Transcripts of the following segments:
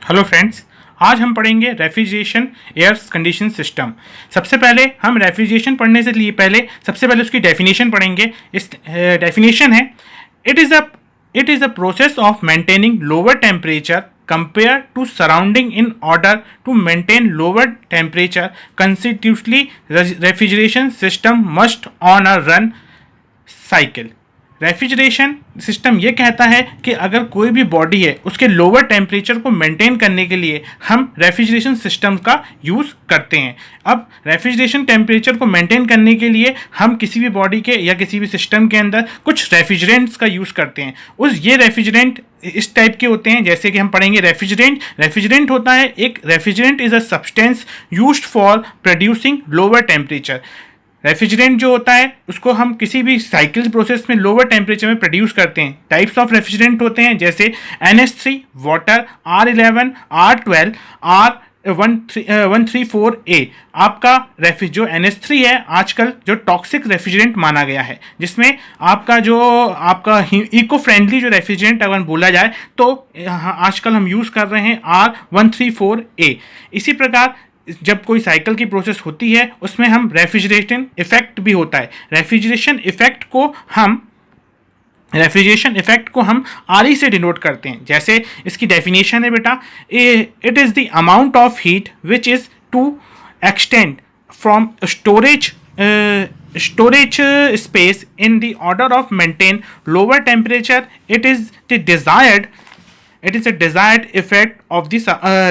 Hello friends, आज हम पढ़ेंगे रेफ्रिजरेशन एयर कंडीशन सिस्टम। सबसे पहले हम रेफ्रिजरेशन पढ़ने से पहले सबसे पहले उसकी डेफिनेशन पढ़ेंगे। इस डेफिनेशन है it is a process of maintaining lower temperature compared to surrounding in order to maintain lower temperature consequently refrigeration system must on a run cycle। Refrigeration system ये कहता है कि अगर कोई भी बॉडी है उसके लोअर टेम्परेचर को मेंटेन करने के लिए हम रेफ्रिजरेशन सिस्टम का यूज़ करते हैं। अब रेफ्रिजरेशन टेम्परेचर को मेंटेन करने के लिए हम किसी भी बॉडी के या किसी भी सिस्टम के अंदर कुछ रेफ्रिजरेंट्स का यूज़ करते हैं। ये रेफ्रिजरेंट इस टाइप के होते हैं, जैसे कि हम पढ़ेंगे रेफ्रिजरेंट होता है एक refrigerant is a substance used for producing lower temperature. Refrigerant जो होता है उसको हम किसी भी साइकिल प्रोसेस में लोअर टेम्परेचर में प्रोड्यूस करते हैं। टाइप्स ऑफ रेफ्रिजरेंट होते हैं जैसे NH3 water, R11, R12, R134A। आपका जो NH3 है आजकल जो टॉक्सिक रेफ्रिजरेंट माना गया है, जिसमें आपका इको फ्रेंडली जो रेफ्रिजरेंट अगर बोला जाए तो आजकल हम यूज़ कर रहे हैं R134A। इसी प्रकार जब कोई साइकिल की प्रोसेस होती है उसमें हम रेफ्रिजरेशन इफेक्ट भी होता है। रेफ्रिजरेशन इफेक्ट को हम RE से डिनोट करते हैं। जैसे इसकी डेफिनेशन है बेटा, it is the amount of heat which is to extend from storage space in the order of maintain lower temperature. It is a desired effect of the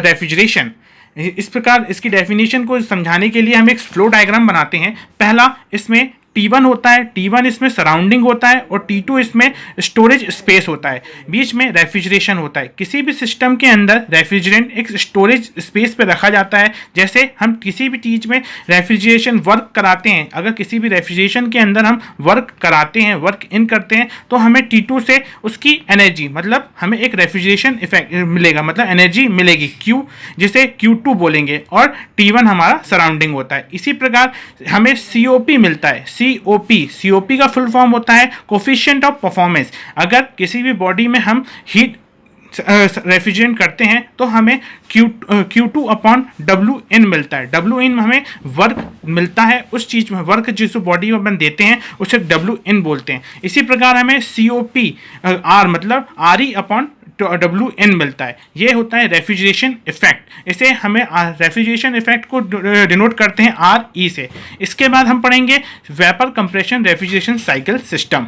refrigeration। इस प्रकार इसकी डेफिनेशन को समझाने के लिए हम एक फ्लो डायग्राम बनाते हैं। पहला इसमें T1 होता है, T1 इसमें सराउंडिंग होता है और T2 इसमें स्टोरेज स्पेस होता है, बीच में रेफ्रिजरेशन होता है। किसी भी सिस्टम के अंदर रेफ्रिजरेंट एक स्टोरेज स्पेस पे रखा जाता है। जैसे हम किसी भी चीज़ में रेफ्रिजरेशन वर्क कराते हैं, अगर किसी भी रेफ्रिजरेशन के अंदर हम वर्क कराते हैं, वर्क इन करते हैं, तो हमें T2 से उसकी एनर्जी मतलब हमें एक रेफ्रिजरेशन इफेक्ट मिलेगा, मतलब एनर्जी मिलेगी Q, जिसे Q2 बोलेंगे, और T1 हमारा सराउंडिंग होता है। इसी प्रकार हमें COP मिलता है। COP का फुल फॉर्म होता है कोफिशिएंट ऑफ परफॉर्मेंस। अगर किसी भी बॉडी में हम हीट रेफ्रिजरेंट करते हैं तो हमें Q2 अपॉन WN मिलता है। WN हमें वर्क मिलता है, उस चीज़ में वर्क जिस बॉडी में अपन देते हैं उसे WN बोलते हैं। इसी प्रकार हमें COP R मतलब RE अपॉन WN मिलता है। ये होता है रेफ्रिजरेशन इफेक्ट। इसे हमें रेफ्रिजरेशन इफेक्ट को डिनोट करते हैं RE से। इसके बाद हम पढ़ेंगे vapour compression refrigeration cycle system.